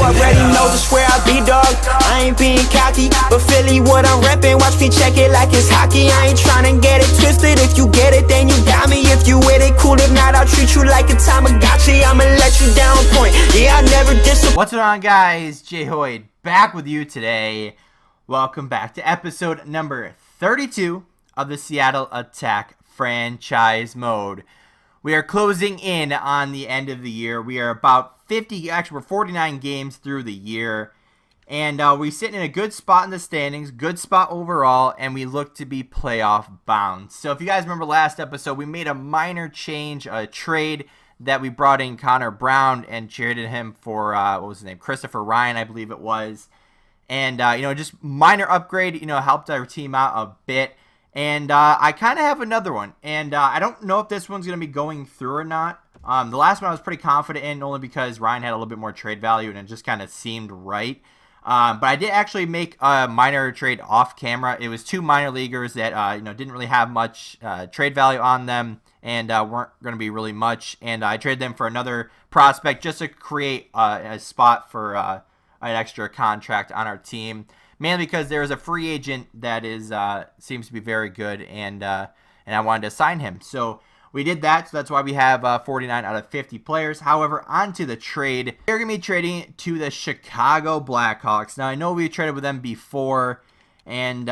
already know just where I be, dog. I ain't being cocky, but Philly what I'm reppin'. Watch me check it like it's hockey. I ain't tryna get it twisted. If you get it, then you got me. If you with it, cool. If not, I'll treat you like a Tamagotchi. I'ma let you down point. Yeah, I never disappoint. What's going on, guys? JHoyt back with you today. Welcome back to episode number 32 of the Seattle Attack franchise mode. We are closing in on the end of the year. We are about 50, actually we're 49 games through the year. And we're sitting in a good spot in the standings, good spot overall, and we look to be playoff bound. So if you guys remember last episode, we made a minor change, a trade that we brought in Connor Brown and traded him for, what was his name, Christopher Ryan, I believe it was. And, just minor upgrade, helped our team out a bit. And I kind of have another one. And I don't know if this one's going to be going through or not. The last one I was pretty confident in, only because Ryan had a little bit more trade value and it just kind of seemed right. But I did actually make a minor trade off camera. It was two minor leaguers that, didn't really have much trade value on them and weren't going to be really much. And I traded them for another prospect just to create a spot for an extra contract on our team. Mainly because there is a free agent that is seems to be very good, and I wanted to sign him. So we did that, so that's why we have 49 out of 50 players. However, on to the trade. We're going to be trading to the Chicago Blackhawks. Now, I know we traded with them before, and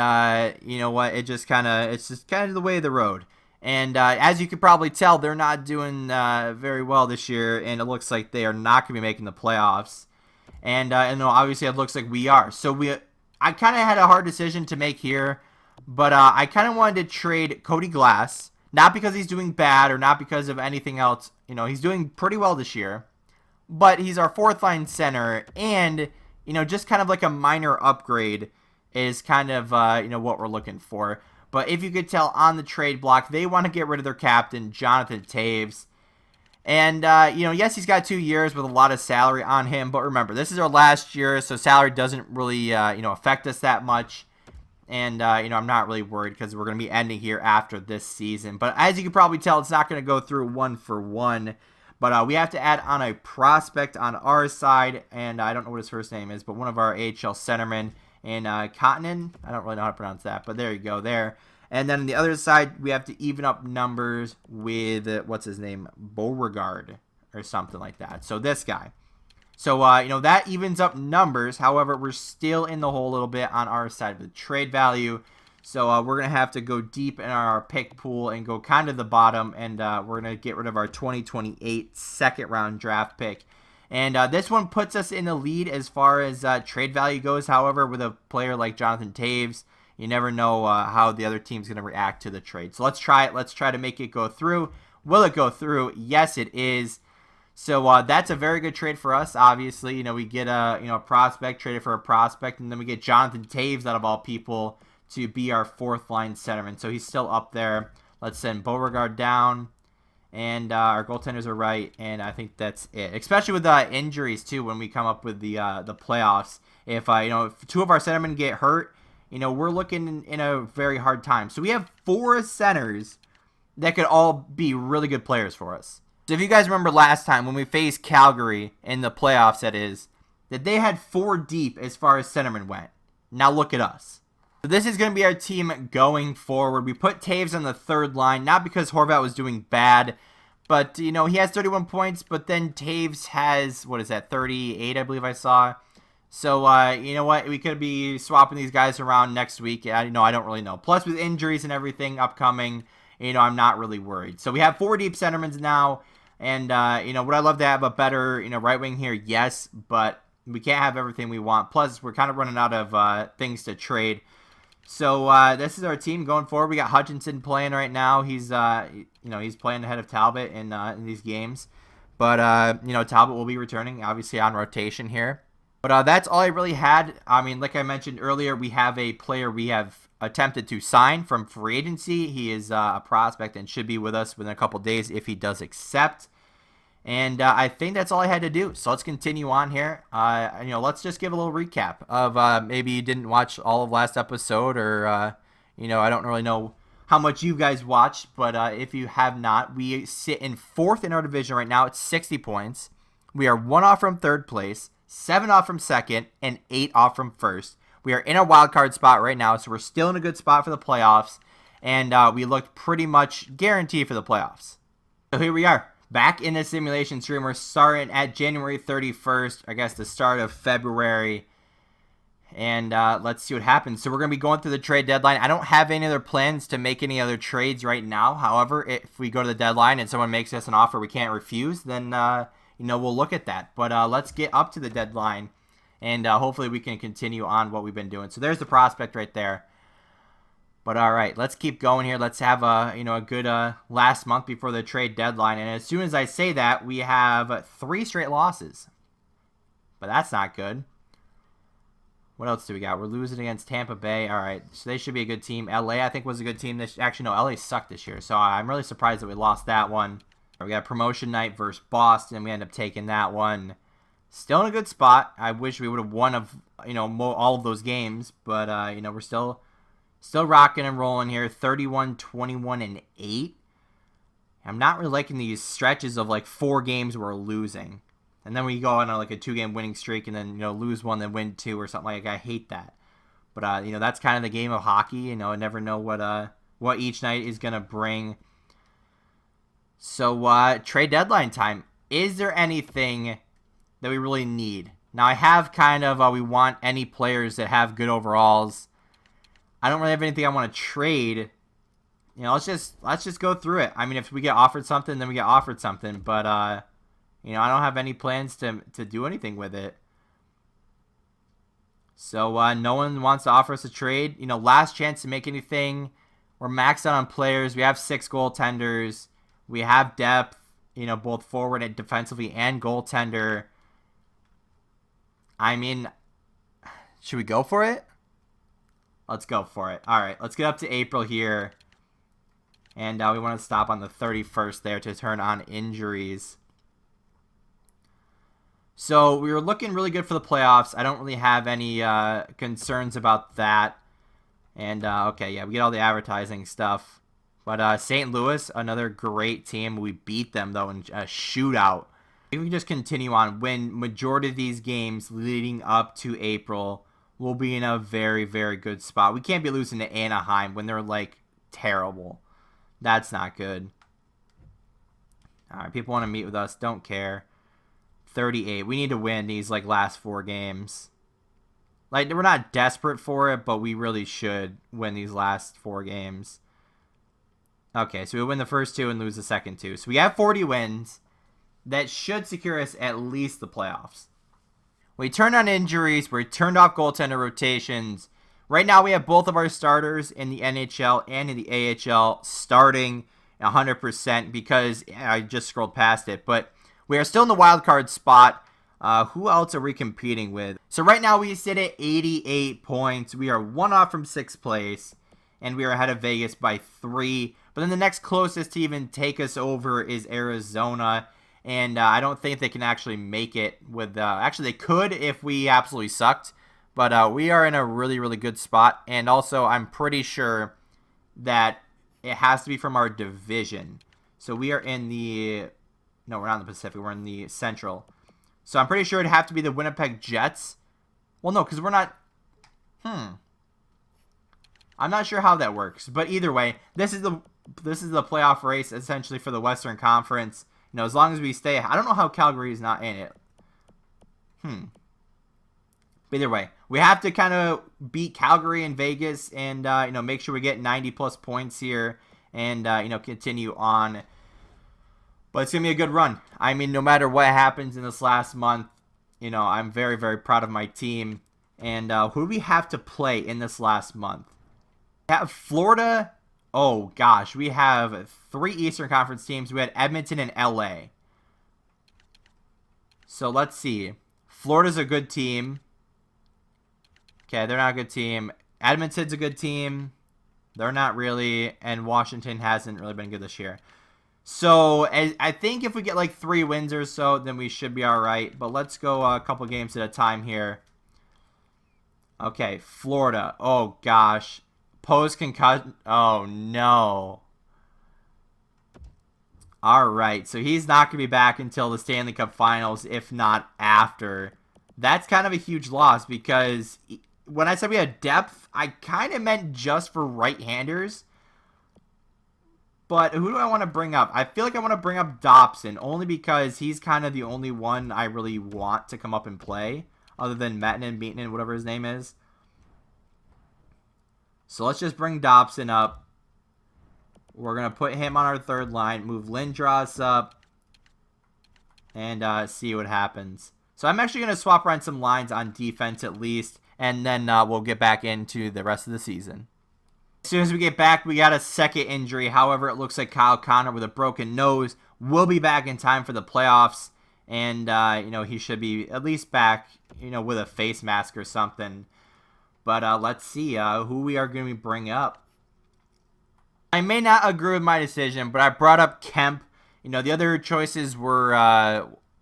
you know what? It's just kind of the way of the road. And as you can probably tell, they're not doing very well this year, and it looks like they are not going to be making the playoffs. And obviously it looks like we are. So I kind of had a hard decision to make here, but I kind of wanted to trade Cody Glass, not because he's doing bad or not because of anything else. He's doing pretty well this year, but he's our fourth line center, and just kind of like a minor upgrade is kind of what we're looking for. But if you could tell on the trade block, they want to get rid of their captain, Jonathan Toews. And, yes, he's got 2 years with a lot of salary on him. But remember, this is our last year, so salary doesn't really, affect us that much. And, I'm not really worried because we're going to be ending here after this season. But as you can probably tell, it's not going to go through 1 for 1. But we have to add on a prospect on our side. And I don't know what his first name is, but one of our AHL centermen in Cottonen. I don't really know how to pronounce that, but there you go there. And then on the other side, we have to even up numbers with, what's his name, Beauregard or something like that. So this guy. So, that evens up numbers. However, we're still in the hole a little bit on our side of the trade value. So we're going to have to go deep in our pick pool and go kind of the bottom. And we're going to get rid of our 2028 second round draft pick. And this one puts us in the lead as far as trade value goes. However, with a player like Jonathan Toews, you never know how the other team's going to react to the trade. So let's try it. Let's try to make it go through. Will it go through? Yes, it is. So that's a very good trade for us. Obviously, we get a prospect, traded for a prospect, and then we get Jonathan Toews out of all people to be our fourth line centerman. So he's still up there. Let's send Beauregard down, and our goaltenders are right, and I think that's it. Especially with injuries too, when we come up with the playoffs. If if two of our centermen get hurt, we're looking in a very hard time. So we have 4 centers that could all be really good players for us. So if you guys remember last time when we faced Calgary in the playoffs, that they had 4 deep as far as centermen went. Now look at us. So this is going to be our team going forward. We put Toews on the third line, not because Horvat was doing bad, but, he has 31 points, but then Toews has, 38, I believe I saw. So, you know what? We could be swapping these guys around next week. I don't really know. Plus, with injuries and everything upcoming, I'm not really worried. So, we have 4 deep centermen now. And, would I love to have a better, right wing here? Yes, but we can't have everything we want. Plus, we're kind of running out of things to trade. So, this is our team going forward. We got Hutchinson playing right now. He's, he's playing ahead of Talbot in these games. But, Talbot will be returning, obviously, on rotation here. But that's all I really had. I mean, like I mentioned earlier, we have a player we have attempted to sign from free agency. He is a prospect and should be with us within a couple days if he does accept. And I think that's all I had to do. So let's continue on here. Let's just give a little recap of maybe you didn't watch all of last episode or, I don't really know how much you guys watched. But if you have not, we sit in 4th in our division right now. It's 60 points. We are 1 off from 3rd place, 7 off from second, and 8 off from first. We are in a wild card spot right now, so we're still in a good spot for the playoffs, and we looked pretty much guaranteed for the playoffs. So here we are, back in the simulation stream. We're starting at January 31st, I guess the start of February, and let's see what happens. So we're going to be going through the trade deadline. I don't have any other plans to make any other trades right now. However, if we go to the deadline and someone makes us an offer we can't refuse, then we'll look at that. But let's get up to the deadline, and hopefully we can continue on what we've been doing. So there's the prospect right there. But all right, let's keep going here. Let's have a good last month before the trade deadline. And as soon as I say that, we have 3 straight losses. But that's not good. What else do we got? We're losing against Tampa Bay. All right, so they should be a good team. LA, I think, was a good team. Actually, no, LA sucked this year. So I'm really surprised that we lost that one. We got promotion night versus Boston. We end up taking that one. Still in a good spot. I wish we would have won all of those games, but we're still rocking and rolling here. 31, 21, and 8. I'm not really liking these stretches of like 4 games we're losing, and then we go on like a 2-game winning streak, and then lose 1, then win 2 or something like that. I hate that, but that's kind of the game of hockey. I never know what each night is gonna bring. So trade deadline time. Is there anything that we really need? Now I have kind of we want any players that have good overalls. I don't really have anything I want to trade. Let's just go through it. I mean, if we get offered something, then we get offered something. But I don't have any plans to do anything with it. So no one wants to offer us a trade. Last chance to make anything. We're maxed out on players. We have 6 goaltenders. We have depth, both forward and defensively and goaltender. I mean, should we go for it? Let's go for it. All right, let's get up to April here. And we want to stop on the 31st there to turn on injuries. So we were looking really good for the playoffs. I don't really have any concerns about that. And, okay, yeah, we get all the advertising stuff. But St. Louis, another great team. We beat them, though, in a shootout. If we can just continue on, win majority of these games leading up to April, we'll be in a very, very good spot. We can't be losing to Anaheim when they're, like, terrible. That's not good. All right, people want to meet with us. Don't care. 38. We need to win these, like, last 4 games. Like, we're not desperate for it, but we really should win these last 4 games. Okay, so we win the first 2 and lose the second 2. So we have 40 wins. That should secure us at least the playoffs. We turned on injuries. We turned off goaltender rotations. Right now we have both of our starters in the NHL and in the AHL starting 100% because I just scrolled past it. But we are still in the wild card spot. Who else are we competing with? So right now we sit at 88 points. We are 1 off from 6th place. And we are ahead of Vegas by 3. But then the next closest to even take us over is Arizona. And I don't think they can actually make it with... actually, they could if we absolutely sucked. But we are in a really, really good spot. And also, I'm pretty sure that it has to be from our division. So we are in the... No, we're not in the Pacific. We're in the Central. So I'm pretty sure it'd have to be the Winnipeg Jets. Well, no, because we're not... I'm not sure how that works, but either way, this is the playoff race essentially for the Western Conference. As long as we stay, I don't know how Calgary is not in it. But either way, we have to kind of beat Calgary and Vegas, and make sure we get 90+ points here, and continue on. But it's gonna be a good run. I mean, no matter what happens in this last month, I'm very, very proud of my team. And who do we have to play in this last month? We have Florida. Oh, gosh. We have 3 Eastern Conference teams. We had Edmonton and LA. So, let's see. Florida's a good team. Okay, they're not a good team. Edmonton's a good team. They're not really. And Washington hasn't really been good this year. So, I think if we get like 3 wins or so, then we should be all right. But let's go a couple games at a time here. Okay, Florida. Oh, gosh. Post-concussion. Oh, no. All right, so he's not going to be back until the Stanley Cup Finals, if not after That's kind of a huge loss because when I said we had depth, I kind of meant just for right-handers. But who do I want to bring up? I feel like I want to bring up Dobson, only because he's kind of the only one I really want to come up and play, other than Mettinen, whatever his name is. So let's just bring Dobson up. We're going to put him on our third line, move Lindros up, and see what happens. So I'm actually going to swap around some lines on defense at least, and then we'll get back into the rest of the season. As soon as we get back, we got a second injury. However, it looks like Kyle Connor with a broken nose will be back in time for the playoffs. And, he should be at least back, with a face mask or something. But let's see who we are going to bring up. I may not agree with my decision, but I brought up Kemp. The other choices were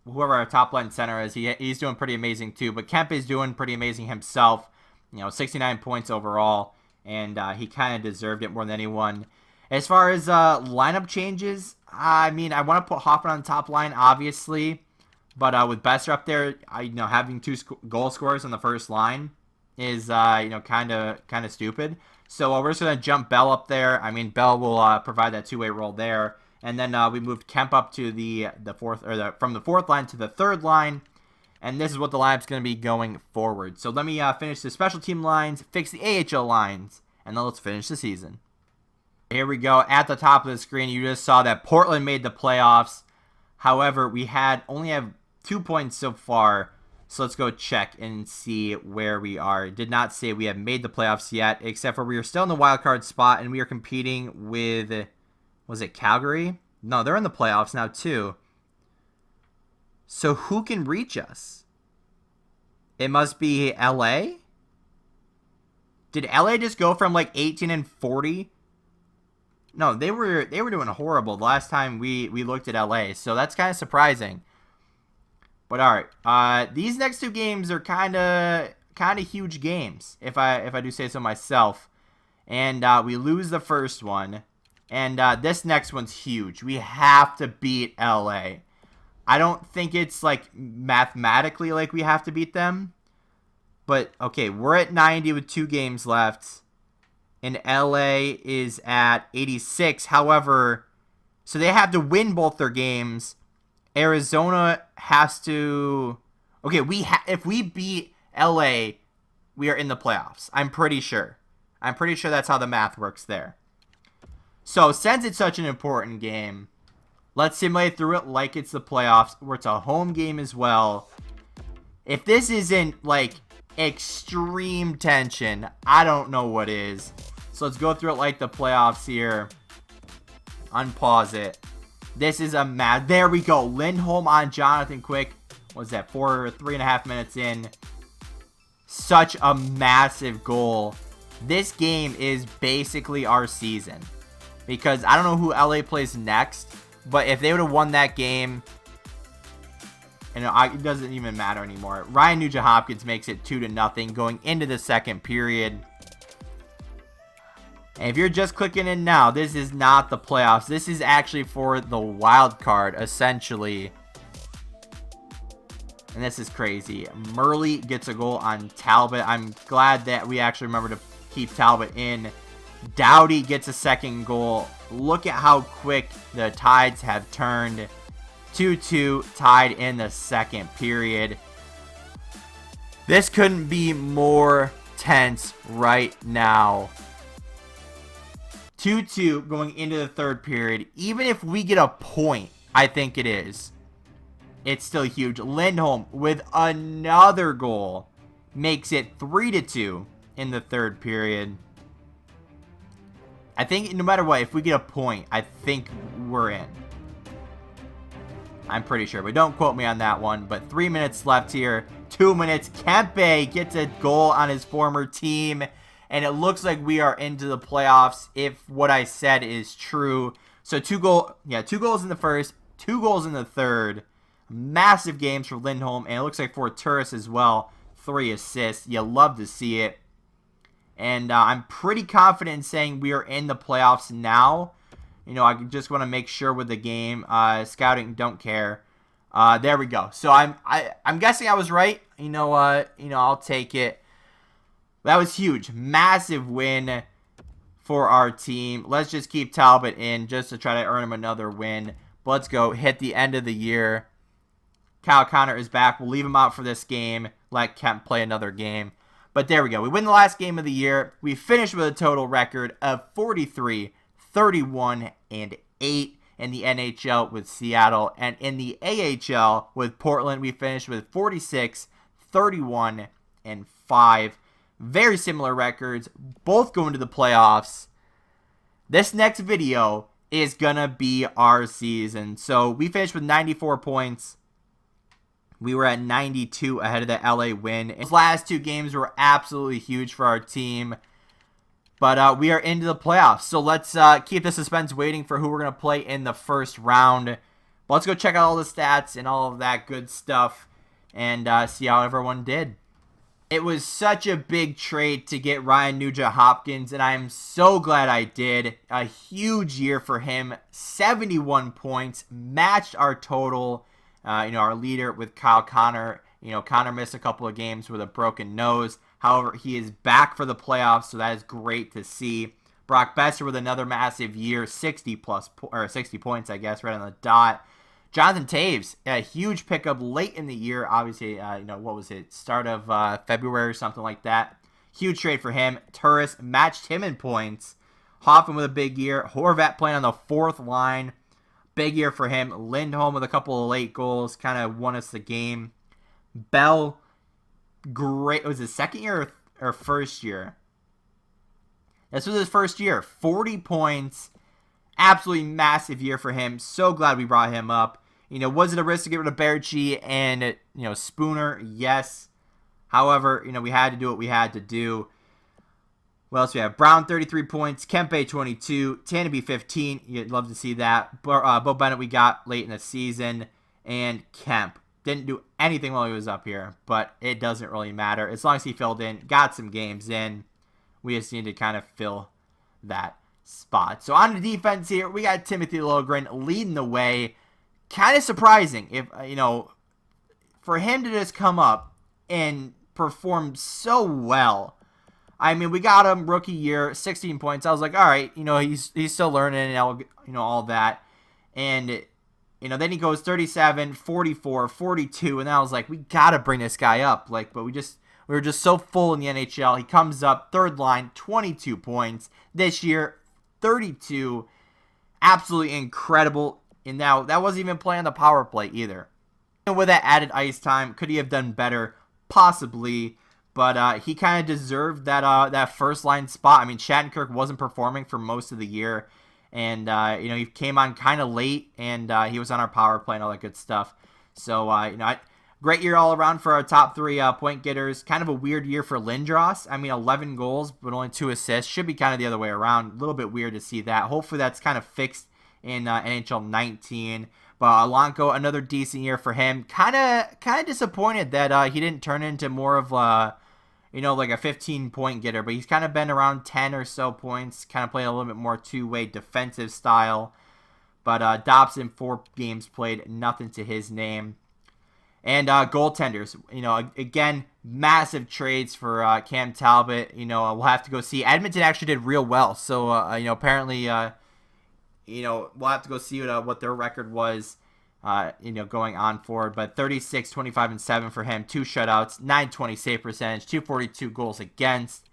whoever our top line center is. He's doing pretty amazing too. But Kemp is doing pretty amazing himself. 69 points overall. And he kind of deserved it more than anyone. As far as lineup changes, I want to put Hoffman on the top line, obviously. But with Besser up there, having two goal scorers on the first line is, kind of stupid. So we're just going to jump Bell up there. Bell will provide that two-way role there. And then we moved Kemp up to the fourth, or from the fourth line to the third line. And this is what the lineup's going to be going forward. So let me finish the special team lines, fix the AHL lines, and then let's finish the season. Here we go. At the top of the screen, you just saw that Portland made the playoffs. However, we only have 2 points so far. So let's go check and see where we are. It did not say we have made the playoffs yet, except for we are still in the wild card spot, and we are competing with, was it Calgary? No, they're in the playoffs now too. So who can reach us? It must be LA? Did LA just go from like 18-40? No, they were doing horrible the last time we looked at LA. So that's kind of surprising. But all right, these next two games are kind of huge games, if I do say so myself. And we lose the first one, and this next one's huge. We have to beat LA. I don't think it's like mathematically like we have to beat them. But, okay, we're at 90 with 2 games left. And LA is at 86. However, so they have to win both their games. Arizona has to... Okay, if we beat LA, we are in the playoffs. I'm pretty sure. I'm pretty sure that's how the math works there. So, since it's such an important game... Let's simulate through it like it's the playoffs, where it's a home game as well. If this isn't, like, extreme tension, I don't know what is. So let's go through it like the playoffs here. Unpause it. This is a mad. There we go. Lindholm on Jonathan Quick. What's that? 3.5 minutes in. Such a massive goal. This game is basically our season. Because I don't know who LA plays next. But if they would have won that game, it doesn't even matter anymore. Ryan Nugent-Hopkins makes it 2-0 going into the second period. And if you're just clicking in now, this is not the playoffs. This is actually for the wild card, essentially. And this is crazy. Murley gets a goal on Talbot. I'm glad that we actually remember to keep Talbot in. Doughty gets a second goal. Look at how quick the Tides have turned. 2-2 tied in the second period. This couldn't be more tense right now. 2-2 going into the third period. Even if we get a point, I think it is. It's still huge. Lindholm with another goal makes it 3-2 in the third period. I think no matter what, if we get a point, I think we're in. I'm pretty sure, but don't quote me on that one. But 3 minutes left here. 2 minutes. Kempe gets a goal on his former team. And it looks like we are into the playoffs if what I said is true. So 2 goals in the first, 2 goals in the third. Massive games for Lindholm. And it looks like for Turris as well. 3 assists. You love to see it. And I'm pretty confident in saying we are in the playoffs now. I just want to make sure with the game. Scouting, don't care. There we go. So I'm guessing I was right. You know what? I'll take it. That was huge. Massive win for our team. Let's just keep Talbot in just to try to earn him another win. But let's go hit the end of the year. Kyle Connor is back. We'll leave him out for this game. Let Kemp play another game. But there we go. We win the last game of the year. We finished with a total record of 43, 31, and 8 in the NHL with Seattle. And in the AHL with Portland, we finished with 46, 31, and 5. Very similar records, both going to the playoffs. This next video is gonna be our season. So we finished with 94 points. We were at 92 ahead of the LA win. These last 2 games were absolutely huge for our team. But we are into the playoffs. So let's keep the suspense waiting for who we're going to play in the first round. But let's go check out all the stats and all of that good stuff and see how everyone did. It was such a big trade to get Ryan Nugent-Hopkins, and I am so glad I did. A huge year for him. 71 points, matched our total. Our leader with Kyle Connor. Connor missed a couple of games with a broken nose. However, he is back for the playoffs, so that is great to see. Brock Besser with another massive year, 60 points, I guess, right on the dot. Jonathan Taves, a huge pickup late in the year. Obviously, what was it? Start of February or something like that. Huge trade for him. Turris matched him in points. Hoffman with a big year. Horvat playing on the 4th line. Big year for him. Lindholm with a couple of late goals. Kind of won us the game. Bell, great. Was it second year or first year? This was his first year. 40 points. Absolutely massive year for him. So glad we brought him up. Was it a risk to get rid of Berchi and, Spooner? Yes. However, we had to do what we had to do. What else we have? Brown, 33 points. Kempe, 22. Tanabe, 15. You'd love to see that. Bo Bennett we got late in the season. And Kemp. Didn't do anything while he was up here, but it doesn't really matter. As long as he filled in, got some games in, we just need to kind of fill that spot. So on the defense here, we got Timothy Logren leading the way. Kind of surprising if, for him to just come up and perform so well. I mean, we got him rookie year, 16 points. I was like, all right, he's still learning and all that. And then he goes 37, 44, 42, and I was like, we got to bring this guy up. But we were just so full in the NHL. He comes up, 3rd line, 22 points. This year, 32. Absolutely incredible. And now, that wasn't even playing on the power play either. And with that added ice time, could he have done better? Possibly. But he kind of deserved that first line spot. I mean, Shattenkirk wasn't performing for most of the year. And, he came on kind of late, and he was on our power play and all that good stuff. So, great year all around for our top 3 point getters. Kind of a weird year for Lindros. I mean, 11 goals, but only 2 assists. Should be kind of the other way around. A little bit weird to see that. Hopefully that's kind of fixed in NHL 19. But Alonko, another decent year for him. Kind of disappointed that he didn't turn into more of like a 15-point getter. But he's kind of been around 10 or so points. Kind of playing a little bit more two-way defensive style. But Dobson, 4 games played, nothing to his name. And goaltenders, again, massive trades for Cam Talbot. We'll have to go see. Edmonton actually did real well. So, apparently, we'll have to go see what their record was, going on forward. But 36, 25, and 7 for him. 2 shutouts, 920 save percentage, 242 goals against.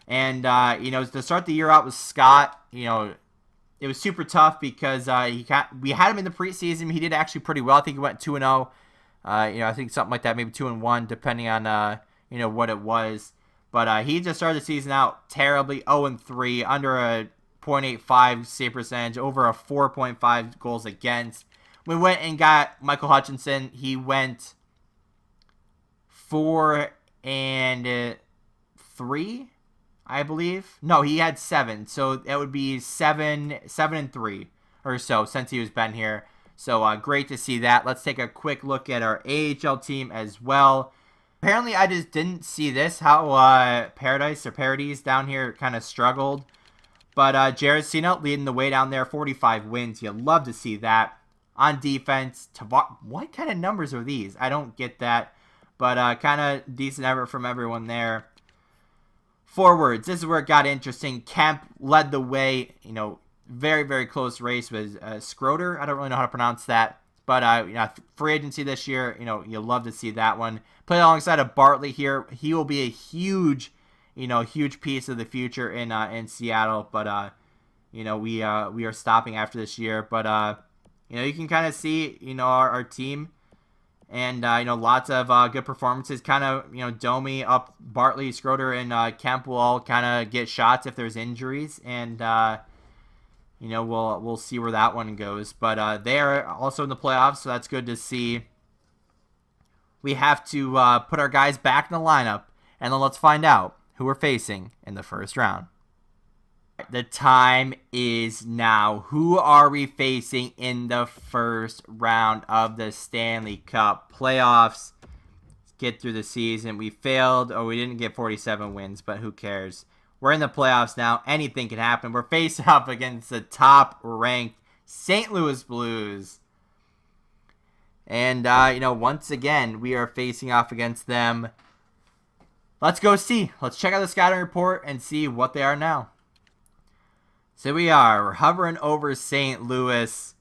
And, to start the year out with Scott, it was super tough because we had him in the preseason. He did actually pretty well. I think he went 2-0. I think something like that, maybe 2-1, depending on what it was. But he just started the season out terribly, 0-3, under a .85 save percentage, over a 4.5 goals against. We went and got Michael Hutchinson. He went 4-3, I believe. No, he had 7, so that would be 7-3 or so since he has been here. So great to see that. Let's take a quick look at our AHL team as well. Apparently, I just didn't see this, how Paradise down here kind of struggled. But Jared Cena leading the way down there, 45 wins. You'd love to see that. On defense, what kind of numbers are these? I don't get that. But kind of decent effort from everyone there. Forwards, this is where it got interesting. Kemp led the way. You know, very, very close race with Schroeder. I don't really know how to pronounce that. But you know, free agency this year, you know, you'll love to see that one. Play alongside of Bartley here. He will be a huge, you know, huge piece of the future in Seattle. But you know, we are stopping after this year. But you know, you can kind of see, you know, our team. And, you know, lots of good performances. Kind of, you know, Domi up, Bartley, Schroeder, and Kemp will all kind of get shots if there's injuries. And, you know, we'll see where that one goes. But they are also in the playoffs, so that's good to see. We have to put our guys back in the lineup. And then let's find out who we're facing in the first round. The time is now. Who are we facing in the first round of the Stanley Cup playoffs? Let's get through the season. We failed. Oh, we didn't get 47 wins, but who cares? We're in the playoffs now. Anything can happen. We're facing up against the top-ranked St. Louis Blues. And, you know, once again, we are facing off against them. Let's go see. Let's check out the scouting report and see what they are now. So we're hovering over St. Louis.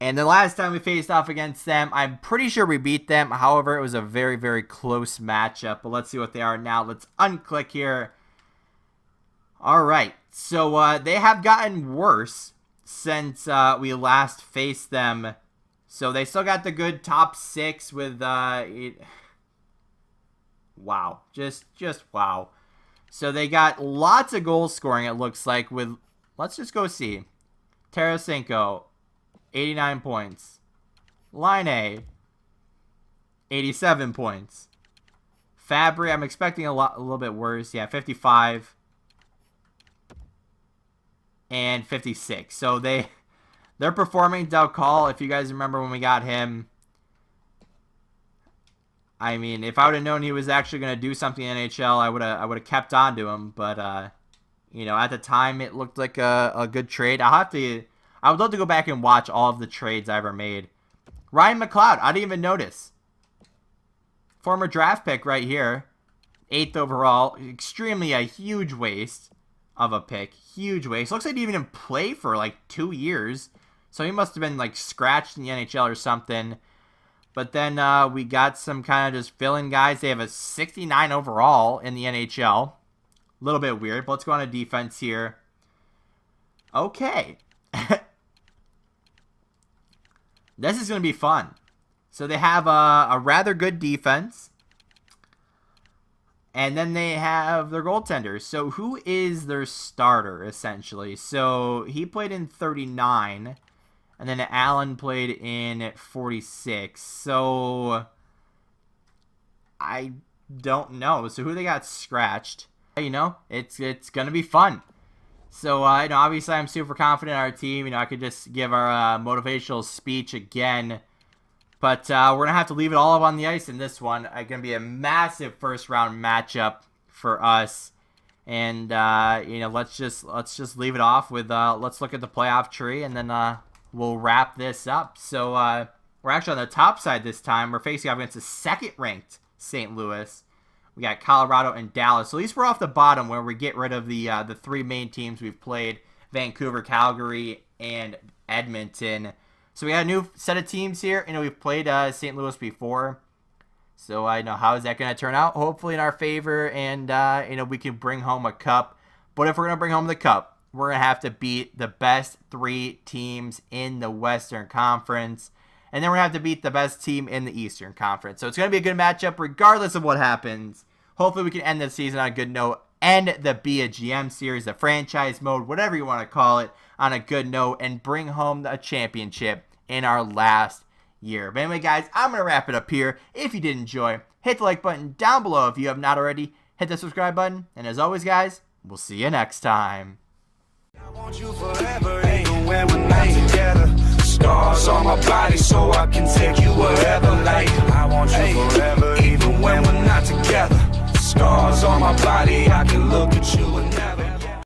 And the last time we faced off against them, I'm pretty sure we beat them. However, it was a very, very close matchup. But let's see what they are now. Let's unclick here. All right. So they have gotten worse since we last faced them. So they still got the good top 6 with... wow. Just wow. So they got lots of goal scoring, it looks like, with, let's just go see. Tarasenko, 89 points. Line 87 points. Fabry, I'm expecting a little bit worse. Yeah, 55. And 56. So they're performing. Del Call, if you guys remember when we got him. I mean, if I would have known he was actually going to do something in NHL, I would have kept on to him. But you know, at the time, it looked like a good trade. I would love to go back and watch all of the trades I ever made. Ryan McLeod, I didn't even notice. Former draft pick right here, 8th overall. Extremely a huge waste of a pick. Huge waste. Looks like he didn't even play for like 2 years, so he must have been like scratched in the NHL or something. But then we got some kind of just fill-in guys. They have a 69 overall in the NHL. A little bit weird, but let's go on to defense here. Okay. This is going to be fun. So they have a rather good defense. And then they have their goaltenders. So who is their starter, essentially? So he played in 39. And then Allen played in 46. So I don't know. So who they got scratched? You know, it's going to be fun. So, you know, obviously I'm super confident in our team. You know, I could just give our motivational speech again. But we're going to have to leave it all up on the ice in this one. It's going to be a massive first-round matchup for us. And, you know, let's just leave it off with, let's look at the playoff tree. And then we'll wrap this up. So, we're actually on the top side this time. We're facing off against the second-ranked St. Louis. We got Colorado and Dallas. So at least we're off the bottom where we get rid of the 3 main teams we've played. Vancouver, Calgary, and Edmonton. So we got a new set of teams here. You know, we've played St. Louis before. So I know how is that going to turn out? Hopefully in our favor. And, you know, we can bring home a cup. But if we're going to bring home the cup, we're going to have to beat the best 3 teams in the Western Conference. And then we're going to have to beat the best team in the Eastern Conference. So it's going to be a good matchup regardless of what happens. Hopefully we can end the season on a good note. End the Be a GM series, the franchise mode, whatever you want to call it, on a good note. And bring home a championship in our last year. But anyway, guys, I'm going to wrap it up here. If you did enjoy, hit the like button down below if you have not already. Hit the subscribe button. And as always, guys, we'll see you next time. I want you forever, even when we're not together. Scars on my body so I can take you wherever. Like, I want you forever, even when we're not together. Scars on my body, I can look at you and never